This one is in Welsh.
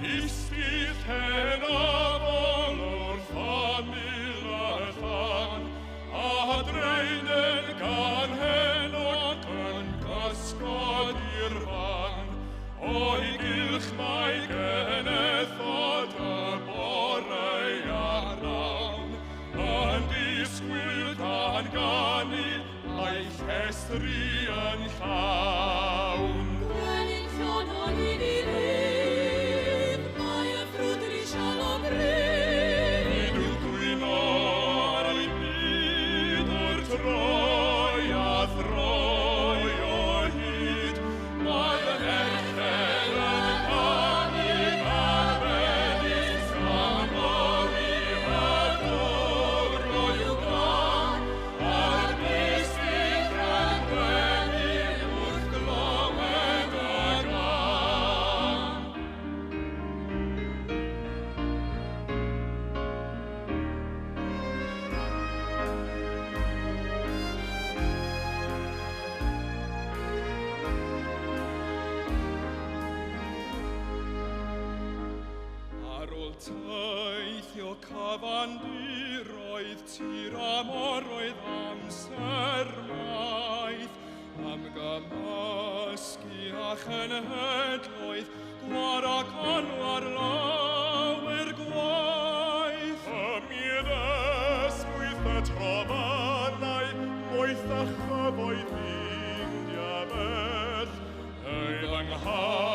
Isbydd henafol wrth amilatan, a dreunen gan henod yn gysgod i'r fan. O'i gylch mae genethod y borau arnawn, yn disgwyl gan ganu a'i llestri yn llawn. Brenin Lladon i ddilydd, mae y ffrwdri sial o bryd. Nid yw dwyno'r ei byd o'r troi a throi o hyd. Mae yn erchen yn canu arbennig am ori a dor o'i gan. A'r misfyd rhan gwenu wrth glywed y gan. Ar ôl teithio cyfandiroedd tir a moroedd amser maith, am gymysgu a chenhedloedd, gwar ac anwar lawer gwaith. Ymydd ysgwyth y trofanau, moeth a chyfoedd dding diabell, ei fy nghael